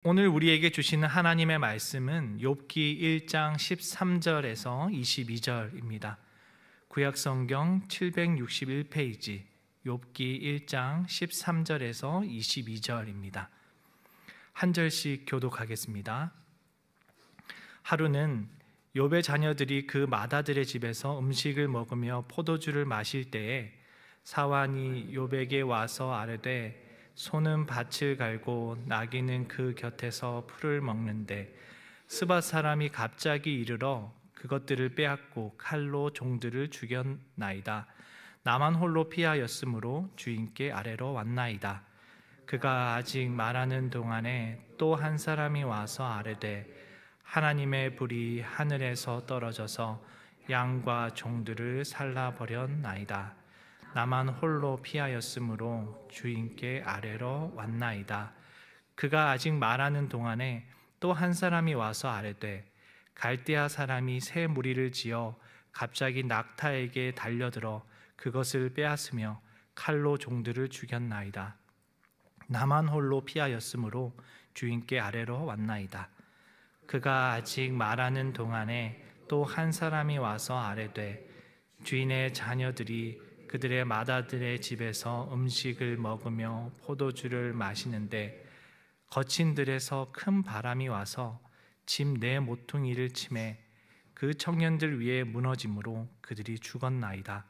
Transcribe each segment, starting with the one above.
오늘 우리에게 주시는 하나님의 말씀은 욥기 1장 13절에서 22절입니다. 구약성경 761페이지 욥기 1장 13절에서 22절입니다. 한 절씩 교독하겠습니다. 하루는 욥의 자녀들이 그 마다들의 집에서 음식을 먹으며 포도주를 마실 때에 사환이 욥에게 와서 아뢰되 소는 밭을 갈고 나귀는 그 곁에서 풀을 먹는데 스밧 사람이 갑자기 이르러 그것들을 빼앗고 칼로 종들을 죽였나이다. 나만 홀로 피하였으므로 주인께 아뢰러 왔나이다. 그가 아직 말하는 동안에 또 한 사람이 와서 아뢰되 하나님의 불이 하늘에서 떨어져서 양과 종들을 살라버렸나이다. 나만 홀로 피하였으므로 주인께 아뢰러 왔나이다. 그가 아직 말하는 동안에 또 한 사람이 와서 아뢰되 갈대아 사람이 새 무리를 지어 갑자기 낙타에게 달려들어 그것을 빼앗으며 칼로 종들을 죽였나이다. 나만 홀로 피하였으므로 주인께 아뢰러 왔나이다. 그가 아직 말하는 동안에 또 한 사람이 와서 아뢰되 주인의 자녀들이 그들의 맏아들의 집에서 음식을 먹으며 포도주를 마시는데 거친 들에서 큰 바람이 와서 집 네 모퉁이를 치매 그 청년들 위에 무너짐으로 그들이 죽었나이다.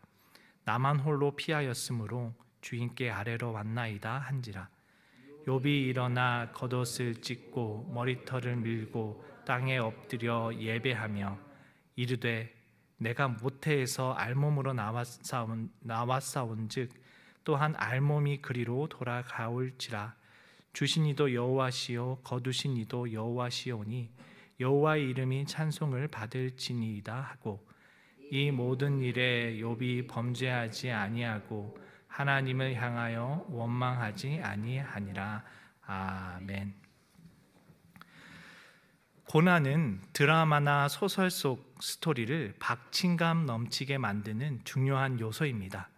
나만 홀로 피하였으므로 주인께 아뢰러 왔나이다 한지라. 욥이 일어나 겉옷을 찢고 머리털을 밀고 땅에 엎드려 예배하며 이르되 내가 모태에서 알몸으로 나왔사온즉 또한 알몸이 그리로 돌아가올지라. 주신 이도 여호와시요 거두신 이도 여호와시오니 여호와의 이름이 찬송을 받을지니이다 하고 이 모든 일에 욥이 범죄하지 아니하고 하나님을 향하여 원망하지 아니하니라. 아멘. 고난은 드라마나 소설 속 스토리를 박진감 넘치게 만드는 중요한 요소입니다.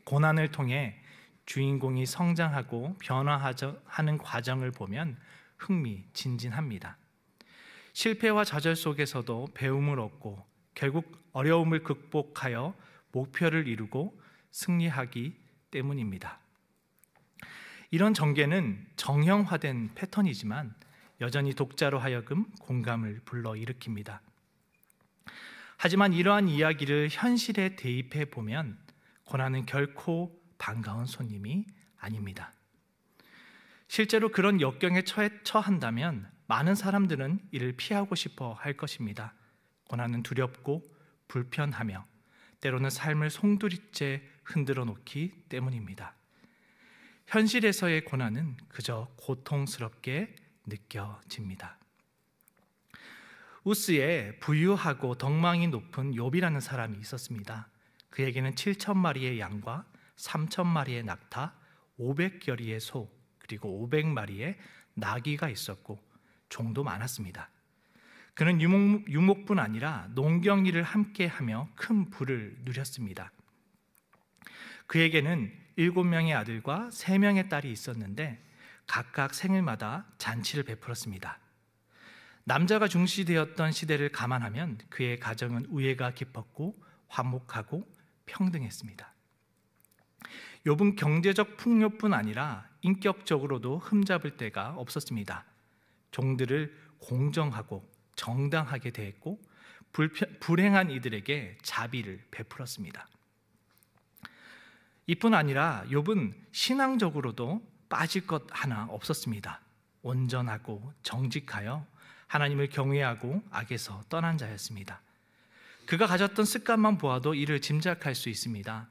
고난을 통해 주인공이 성장하고 변화하는 과정을 보면 흥미진진합니다. 실패와 좌절 속에서도 배움을 얻고 결국 어려움을 극복하여 목표를 이루고 승리하기 때문입니다. 이런 전개는 정형화된 패턴이지만 여전히 독자로 하여금 공감을 불러일으킵니다. 하지만 이러한 이야기를 현실에 대입해 보면 고난은 결코 반가운 손님이 아닙니다. 실제로 그런 역경에 처한다면 많은 사람들은 이를 피하고 싶어 할 것입니다. 고난은 두렵고 불편하며 때로는 삶을 송두리째 흔들어 놓기 때문입니다. 현실에서의 고난은 그저 고통스럽게 느껴집니다. 우스에 부유하고 덕망이 높은 욥이라는 사람이 있었습니다. 그에게는 7,000마리의 양과 3,000마리의 낙타, 500겨리의 소, 그리고 500마리의 나귀가 있었고 종도 많았습니다. 그는 유목뿐 아니라 농경일을 함께하며 큰 부를 누렸습니다. 그에게는 7명의 아들과 3명의 딸이 있었는데 각각 생일마다 잔치를 베풀었습니다. 남자가 중시되었던 시대를 감안하면 그의 가정은 우애가 깊었고 화목하고 평등했습니다. 욥은 경제적 풍요뿐 아니라 인격적으로도 흠잡을 데가 없었습니다. 종들을 공정하고 정당하게 대했고 불행한 이들에게 자비를 베풀었습니다. 이뿐 아니라 욥은 신앙적으로도 빠질 것 하나 없었습니다. 온전하고 정직하여 하나님을 경외하고 악에서 떠난 자였습니다. 그가 가졌던 습관만 보아도 이를 짐작할 수 있습니다.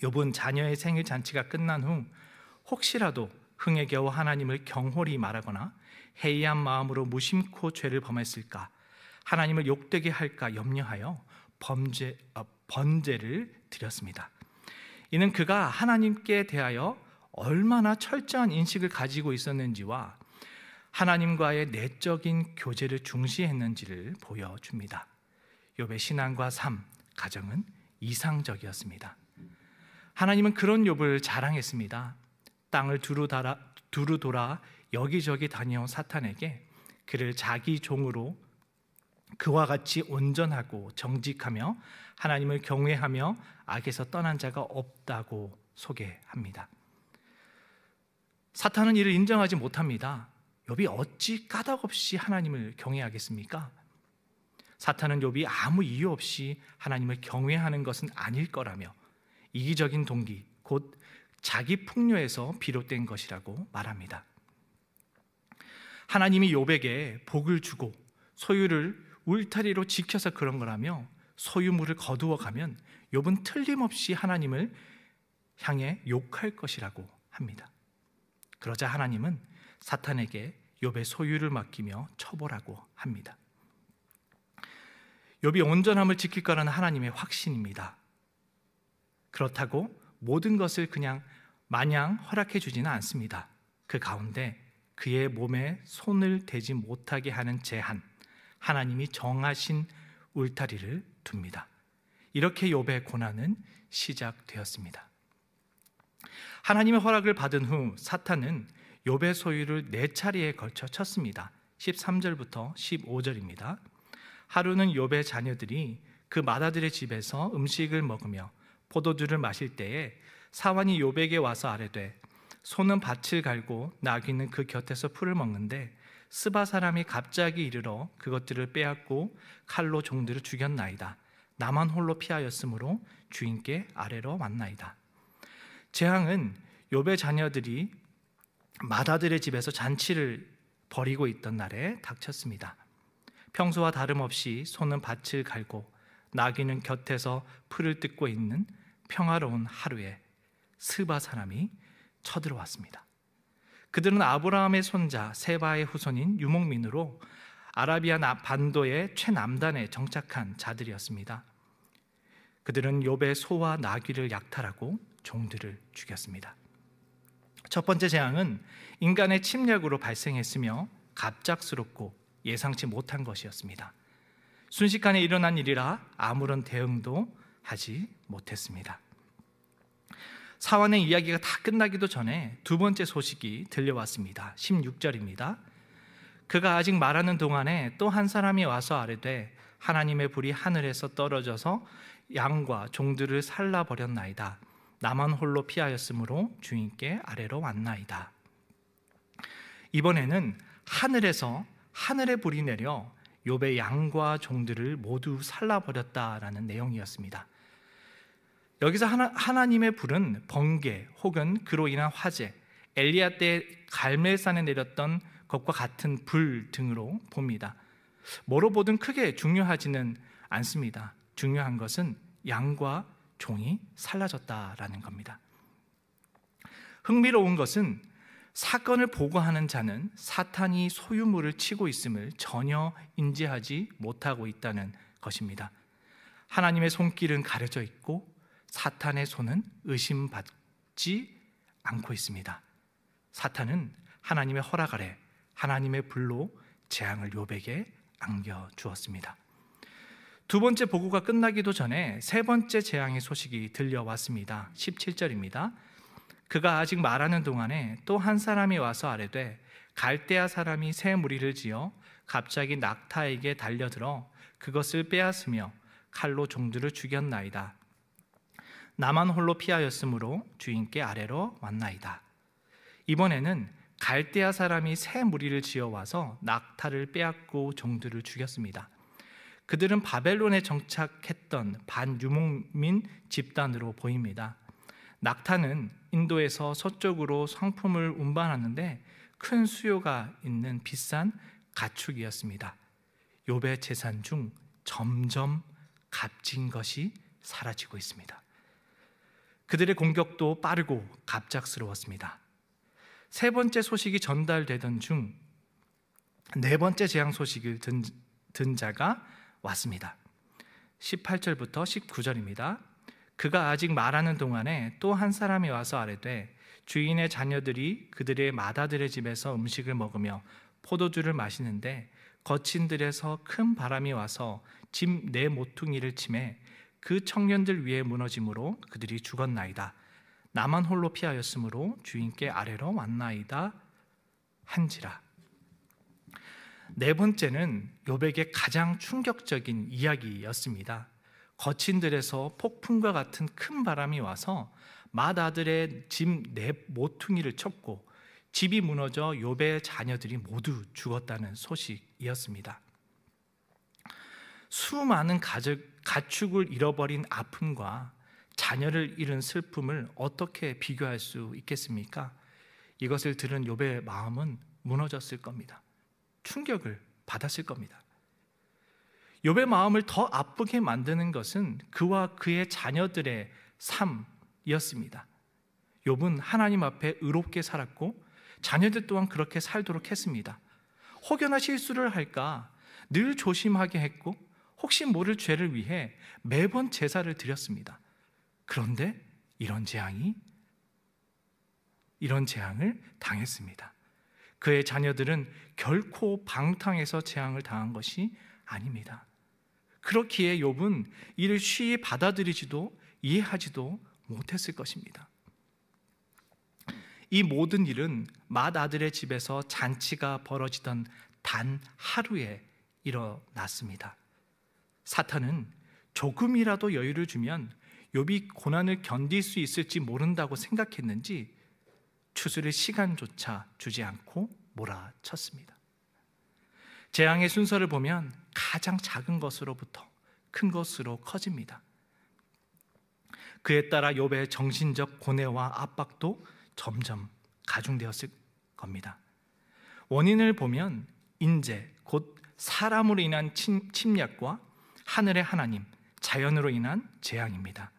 욥은 자녀의 생일 잔치가 끝난 후 혹시라도 흥에 겨워 하나님을 경홀히 말하거나 해이한 마음으로 무심코 죄를 범했을까, 하나님을 욕되게 할까 염려하여 번제를 드렸습니다. 이는 그가 하나님께 대하여 얼마나 철저한 인식을 가지고 있었는지와 하나님과의 내적인 교제를 중시했는지를 보여줍니다. 욥의 신앙과 삶, 가정은 이상적이었습니다. 하나님은 그런 욥을 자랑했습니다. 땅을 두루 돌아 여기저기 다녀온 사탄에게 그를 자기 종으로 그와 같이 온전하고 정직하며 하나님을 경외하며 악에서 떠난 자가 없다고 소개합니다. 사탄은 이를 인정하지 못합니다. 욥이 어찌 까닭없이 하나님을 경외하겠습니까? 사탄은 욥이 아무 이유 없이 하나님을 경외하는 것은 아닐 거라며 이기적인 동기, 곧 자기 풍요에서 비롯된 것이라고 말합니다. 하나님이 욥에게 복을 주고 소유를 울타리로 지켜서 그런 거라며 소유물을 거두어 가면 욥은 틀림없이 하나님을 향해 욕할 것이라고 합니다. 그러자 하나님은 사탄에게 욥의 소유를 맡기며 처벌하고 합니다. 욥이 온전함을 지킬 거라는 하나님의 확신입니다. 그렇다고 모든 것을 그냥 마냥 허락해 주지는 않습니다. 그 가운데 그의 몸에 손을 대지 못하게 하는 제한, 하나님이 정하신 울타리를 둡니다. 이렇게 욥의 고난은 시작되었습니다. 하나님의 허락을 받은 후 사탄은 욥의 소유를 4차례에 걸쳐 쳤습니다. 13절부터 15절입니다. 하루는 욥의 자녀들이 그 맏아들의 집에서 음식을 먹으며 포도주를 마실 때에 사환이 욥에게 와서 아뢰되 소는 밭을 갈고 나귀는 그 곁에서 풀을 먹는데 스바 사람이 갑자기 이르러 그것들을 빼앗고 칼로 종들을 죽였나이다. 나만 홀로 피하였으므로 주인께 아뢰러 왔나이다. 재앙은 욥의 자녀들이 맏아들의 집에서 잔치를 벌이고 있던 날에 닥쳤습니다. 평소와 다름없이 소는 밭을 갈고 나귀는 곁에서 풀을 뜯고 있는 평화로운 하루에 스바 사람이 쳐들어왔습니다. 그들은 아브라함의 손자 세바의 후손인 유목민으로 아라비아 반도의 최남단에 정착한 자들이었습니다. 그들은 욥의 소와 나귀를 약탈하고 종들을 죽였습니다. 첫 번째 재앙은 인간의 침략으로 발생했으며 갑작스럽고 예상치 못한 것이었습니다. 순식간에 일어난 일이라 아무런 대응도 하지 못했습니다. 사환의 이야기가 다 끝나기도 전에 두 번째 소식이 들려왔습니다. 16절입니다. 그가 아직 말하는 동안에 또 한 사람이 와서 아뢰되 하나님의 불이 하늘에서 떨어져서 양과 종들을 살라버렸나이다. 나만 홀로 피하였으므로 주인께 아뢰러 왔나이다. 이번에는 하늘에서 하늘의 불이 내려 욥의 양과 종들을 모두 살라버렸다라는 내용이었습니다. 여기서 하나님의 불은 번개 혹은 그로 인한 화재, 엘리야 때 갈멜산에 내렸던 것과 같은 불 등으로 봅니다. 뭐로 보든 크게 중요하지는 않습니다. 중요한 것은 양과 종이 살라졌다라는 겁니다. 흥미로운 것은 사건을 보고하는 자는 사탄이 소유물을 치고 있음을 전혀 인지하지 못하고 있다는 것입니다. 하나님의 손길은 가려져 있고 사탄의 손은 의심받지 않고 있습니다. 사탄은 하나님의 허락 아래 하나님의 불로 재앙을 욥에게 안겨주었습니다. 두 번째 보고가 끝나기도 전에 세 번째 재앙의 소식이 들려왔습니다. 17절입니다. 그가 아직 말하는 동안에 또 한 사람이 와서 아뢰되 갈대아 사람이 새 무리를 지어 갑자기 낙타에게 달려들어 그것을 빼앗으며 칼로 종들을 죽였나이다. 나만 홀로 피하였으므로 주인께 아뢰러 왔나이다. 이번에는 갈대아 사람이 새 무리를 지어와서 낙타를 빼앗고 종들을 죽였습니다. 그들은 바벨론에 정착했던 반유목민 집단으로 보입니다. 낙타는 인도에서 서쪽으로 상품을 운반하는데 큰 수요가 있는 비싼 가축이었습니다. 욥의 재산 중 점점 값진 것이 사라지고 있습니다. 그들의 공격도 빠르고 갑작스러웠습니다. 세 번째 소식이 전달되던 중 네 번째 재앙 소식을 든 자가 왔습니다. 18절부터 19절입니다. 그가 아직 말하는 동안에 또 한 사람이 와서 아뢰되 주인의 자녀들이 그들의 맏아들의 집에서 음식을 먹으며 포도주를 마시는데 거친 들에서 큰 바람이 와서 집 네 모퉁이를 치매 그 청년들 위에 무너짐으로 그들이 죽었나이다. 나만 홀로 피하였으므로 주인께 아뢰러 왔나이다 한지라. 네 번째는 욥에게 가장 충격적인 이야기였습니다. 거친 들에서 폭풍과 같은 큰 바람이 와서 맏아들의 집 네 모퉁이를 쳤고 집이 무너져 욥의 자녀들이 모두 죽었다는 소식이었습니다. 수많은 가축을 잃어버린 아픔과 자녀를 잃은 슬픔을 어떻게 비교할 수 있겠습니까? 이것을 들은 욥의 마음은 무너졌을 겁니다. 충격을 받았을 겁니다. 욥의 마음을 더 아프게 만드는 것은 그와 그의 자녀들의 삶이었습니다. 욥은 하나님 앞에 의롭게 살았고 자녀들 또한 그렇게 살도록 했습니다. 혹여나 실수를 할까 늘 조심하게 했고 혹시 모를 죄를 위해 매번 제사를 드렸습니다. 그런데 이런 재앙을 당했습니다. 그의 자녀들은 결코 방탕해서 재앙을 당한 것이 아닙니다. 그렇기에 욥은 이를 쉬이 받아들이지도 이해하지도 못했을 것입니다. 이 모든 일은 맏아들의 집에서 잔치가 벌어지던 단 하루에 일어났습니다. 사탄은 조금이라도 여유를 주면 욥이 고난을 견딜 수 있을지 모른다고 생각했는지 추스릴 시간조차 주지 않고 몰아쳤습니다. 재앙의 순서를 보면 가장 작은 것으로부터 큰 것으로 커집니다. 그에 따라 욥의 정신적 고뇌와 압박도 점점 가중되었을 겁니다. 원인을 보면 인재, 곧 사람으로 인한 침략과 하늘의 하나님, 자연으로 인한 재앙입니다.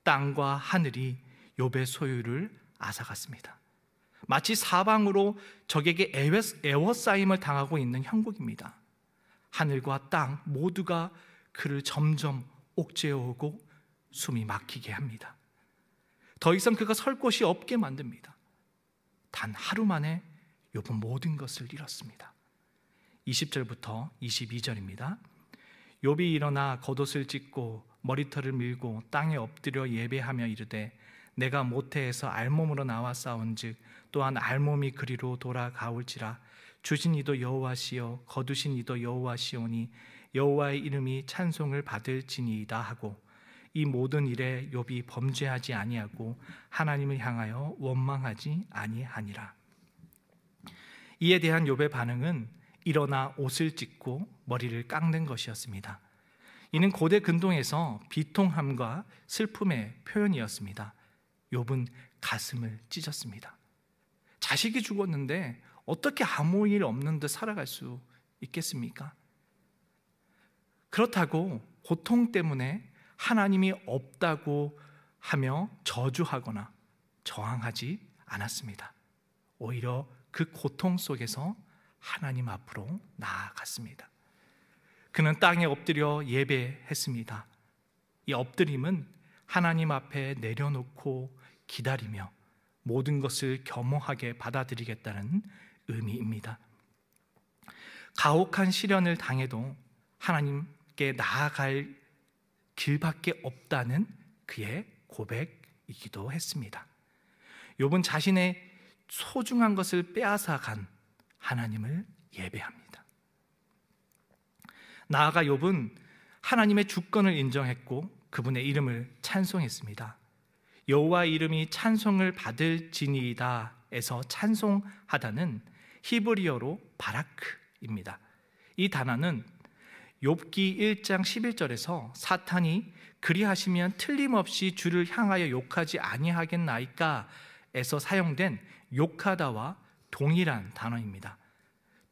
땅과 하늘이 욥의 소유를 앗아갔습니다. 마치 사방으로 적에게 애워싸임을 당하고 있는 형국입니다. 하늘과 땅 모두가 그를 점점 옥죄어오고 숨이 막히게 합니다. 더 이상 그가 설 곳이 없게 만듭니다. 단 하루 만에 욥은 모든 것을 잃었습니다. 20절부터 22절입니다. 욥이 일어나 겉옷을 찢고 머리털을 밀고 땅에 엎드려 예배하며 이르되 내가 모태에서 알몸으로 나와 싸운즉 또한 알몸이 그리로 돌아가올지라. 주신 이도 여호와시요 거두신 이도 여호와시오니 여호와의 이름이 찬송을 받을지니이다 하고 이 모든 일에 욥이 범죄하지 아니하고 하나님을 향하여 원망하지 아니하니라. 이에 대한 욥의 반응은 일어나 옷을 찢고 머리를 깎는 것이었습니다. 이는 고대 근동에서 비통함과 슬픔의 표현이었습니다. 욥은 가슴을 찢었습니다. 자식이 죽었는데 어떻게 아무 일 없는 듯 살아갈 수 있겠습니까? 그렇다고 고통 때문에 하나님이 없다고 하며 저주하거나 저항하지 않았습니다. 오히려 그 고통 속에서 하나님 앞으로 나아갔습니다. 그는 땅에 엎드려 예배했습니다. 이 엎드림은 하나님 앞에 내려놓고 기다리며 모든 것을 겸허하게 받아들이겠다는 의미입니다. 가혹한 시련을 당해도 하나님께 나아갈 길밖에 없다는 그의 고백이기도 했습니다. 욥은 자신의 소중한 것을 빼앗아간 하나님을 예배합니다. 나아가 욥은 하나님의 주권을 인정했고 그분의 이름을 찬송했습니다. 여호와의 이름이 찬송을 받을지니이다 에서 찬송하다는 히브리어로 바라크입니다. 이 단어는 욥기 1장 11절에서 사탄이 그리하시면 틀림없이 주를 향하여 욕하지 아니하겠나이까 에서 사용된 욕하다와 동일한 단어입니다.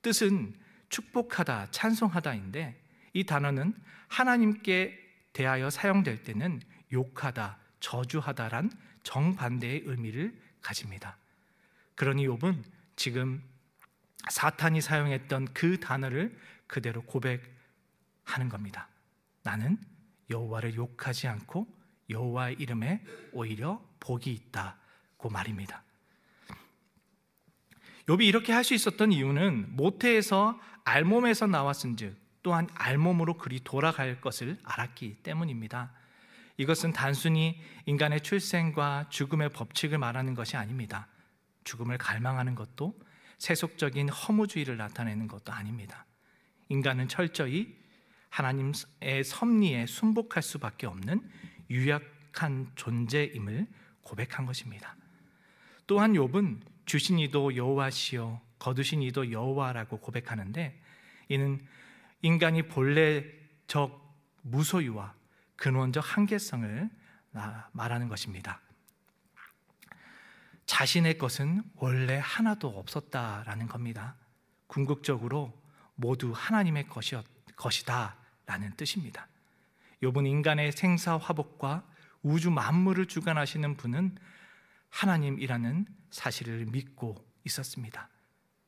뜻은 축복하다, 찬송하다인데 이 단어는 하나님께 대하여 사용될 때는 욕하다, 저주하다란 정반대의 의미를 가집니다. 그러니 욥은 지금 사탄이 사용했던 그 단어를 그대로 고백하는 겁니다. 나는 여호와를 욕하지 않고 여호와의 이름에 오히려 복이 있다고 말입니다. 욥이 이렇게 할 수 있었던 이유는 모태에서 알몸에서 나왔은즉 또한 알몸으로 그리 돌아갈 것을 알았기 때문입니다. 이것은 단순히 인간의 출생과 죽음의 법칙을 말하는 것이 아닙니다. 죽음을 갈망하는 것도 세속적인 허무주의를 나타내는 것도 아닙니다. 인간은 철저히 하나님의 섭리에 순복할 수밖에 없는 유약한 존재임을 고백한 것입니다. 또한 욥은 주신 이도 여호와시요 거두신 이도 여호와라고 고백하는데, 이는 인간이 본래적 무소유와 근원적 한계성을 말하는 것입니다. 자신의 것은 원래 하나도 없었다라는 겁니다. 궁극적으로 모두 하나님의 것이다 라는 뜻입니다. 욥은 인간의 생사화복과 우주 만물을 주관하시는 분은 하나님이라는 사실을 믿고 있었습니다.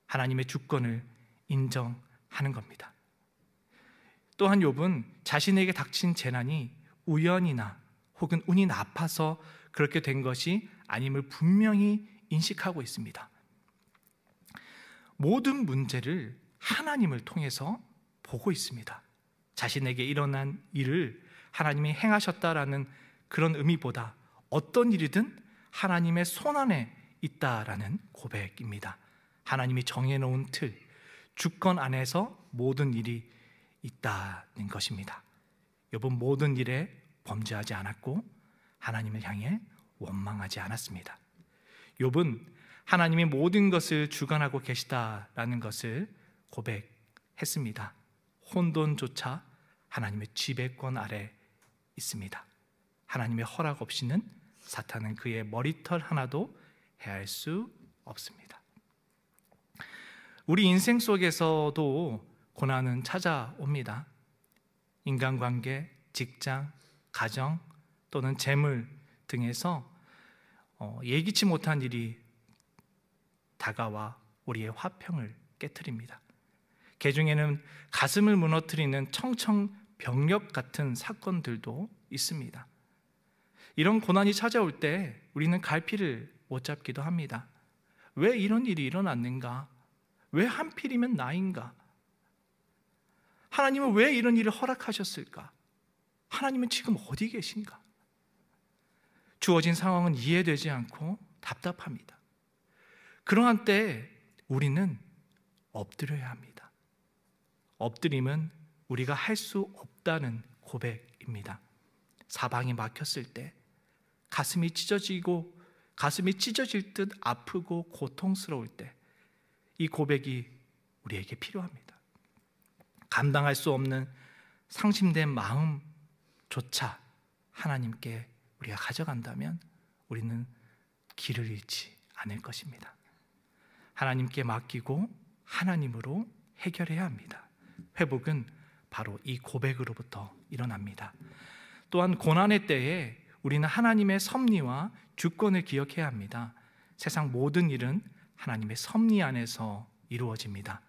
하나님의 주권을 인정하는 겁니다. 또한 욥은 자신에게 닥친 재난이 우연이나 혹은 운이 나빠서 그렇게 된 것이 아님을 분명히 인식하고 있습니다. 모든 문제를 하나님을 통해서 보고 있습니다. 자신에게 일어난 일을 하나님이 행하셨다라는 그런 의미보다 어떤 일이든 하나님의 손안에 있다라는 고백입니다. 하나님이 정해놓은 틀, 주권 안에서 모든 일이 있다는 것입니다. 욥은 모든 일에 범죄하지 않았고 하나님을 향해 원망하지 않았습니다. 욥은 하나님이 모든 것을 주관하고 계시다라는 것을 고백했습니다. 혼돈조차 하나님의 지배권 아래 있습니다. 하나님의 허락 없이는 사탄은 그의 머리털 하나도 해할 수 없습니다. 우리 인생 속에서도 고난은 찾아옵니다. 인간관계, 직장, 가정 또는 재물 등에서 예기치 못한 일이 다가와 우리의 화평을 깨트립니다. 개중에는 가슴을 무너뜨리는 청천벽력 같은 사건들도 있습니다. 이런 고난이 찾아올 때 우리는 갈피를 못 잡기도 합니다. 왜 이런 일이 일어났는가? 왜 하필이면 나인가? 하나님은 왜 이런 일을 허락하셨을까? 하나님은 지금 어디 계신가? 주어진 상황은 이해되지 않고 답답합니다. 그러한 때 우리는 엎드려야 합니다. 엎드림은 우리가 할 수 없다는 고백입니다. 사방이 막혔을 때 가슴이 찢어질 듯 아프고 고통스러울 때 이 고백이 우리에게 필요합니다. 감당할 수 없는 상심된 마음조차 하나님께 우리가 가져간다면 우리는 길을 잃지 않을 것입니다. 하나님께 맡기고 하나님으로 해결해야 합니다. 회복은 바로 이 고백으로부터 일어납니다. 또한 고난의 때에 우리는 하나님의 섭리와 주권을 기억해야 합니다. 세상 모든 일은 하나님의 섭리 안에서 이루어집니다.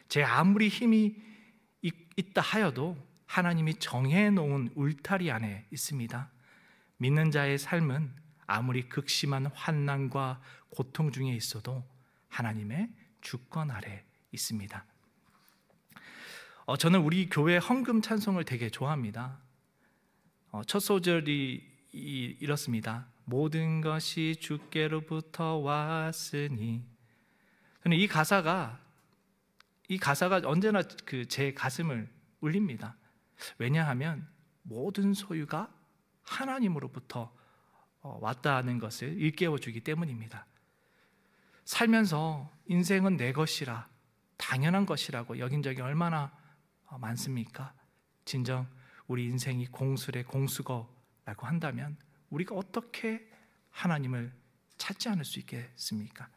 제 아무리 힘이 있다 하여도 하나님이 정해놓은 울타리 안에 있습니다. 믿는 자의 삶은 아무리 극심한 환난과 고통 중에 있어도 하나님의 주권 아래 있습니다. 저는 우리 교회 헌금 찬송을 되게 좋아합니다. 첫 소절이 이렇습니다. 모든 것이 주께로부터 왔으니. 저는 이 가사가 언제나 제 가슴을 울립니다. 왜냐하면 모든 소유가 하나님으로부터 왔다는 것을 일깨워주기 때문입니다. 살면서 인생은 내 것이라, 당연한 것이라고 여긴 적이 얼마나 많습니까? 진정 우리 인생이 공수래 공수거라고 한다면 우리가 어떻게 하나님을 찾지 않을 수 있겠습니까?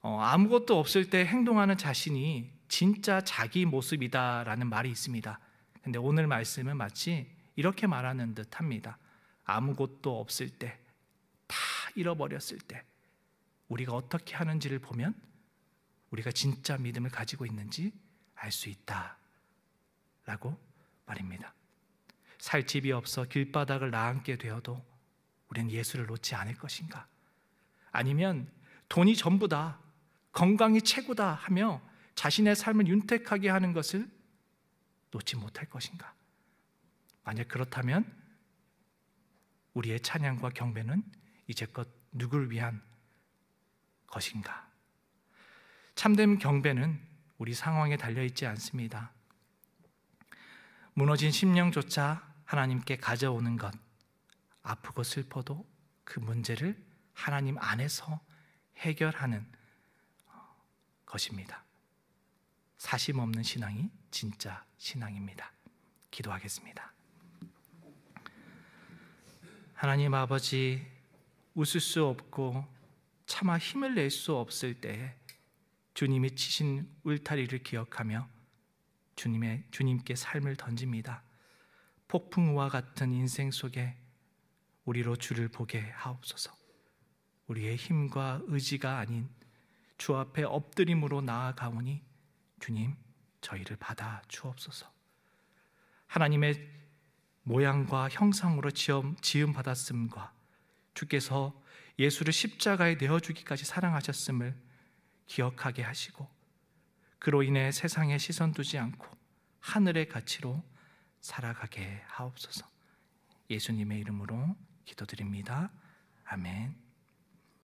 아무것도 없을 때 행동하는 자신이 진짜 자기 모습이다라는 말이 있습니다. 근데 오늘 말씀은 마치 이렇게 말하는 듯합니다. 아무것도 없을 때, 다 잃어버렸을 때 우리가 어떻게 하는지를 보면 우리가 진짜 믿음을 가지고 있는지 알 수 있다라고 말입니다. 살 집이 없어 길바닥을 나앉게 되어도 우리는 예수를 놓지 않을 것인가? 아니면 돈이 전부다, 건강이 최고다 하며 자신의 삶을 윤택하게 하는 것을 놓지 못할 것인가? 만약 그렇다면 우리의 찬양과 경배는 이제껏 누굴 위한 것인가? 참된 경배는 우리 상황에 달려있지 않습니다. 무너진 심령조차 하나님께 가져오는 것, 아프고 슬퍼도 그 문제를 하나님 안에서 해결하는 것입니다. 사심 없는 신앙이 진짜 신앙입니다. 기도하겠습니다. 하나님 아버지, 웃을 수 없고 차마 힘을 낼 수 없을 때에 주님이 치신 울타리를 기억하며 주님께 삶을 던집니다. 폭풍우와 같은 인생 속에 우리로 주를 보게 하옵소서. 우리의 힘과 의지가 아닌 주 앞에 엎드림으로 나아가오니 주님, 저희를 받아 주옵소서. 하나님의 모양과 형상으로 지음 받았음과 주께서 예수를 십자가에 내어주기까지 사랑하셨음을 기억하게 하시고, 그로 인해 세상에 시선 두지 않고 하늘의 가치로 살아가게 하옵소서. 예수님의 이름으로 기도드립니다. 아멘.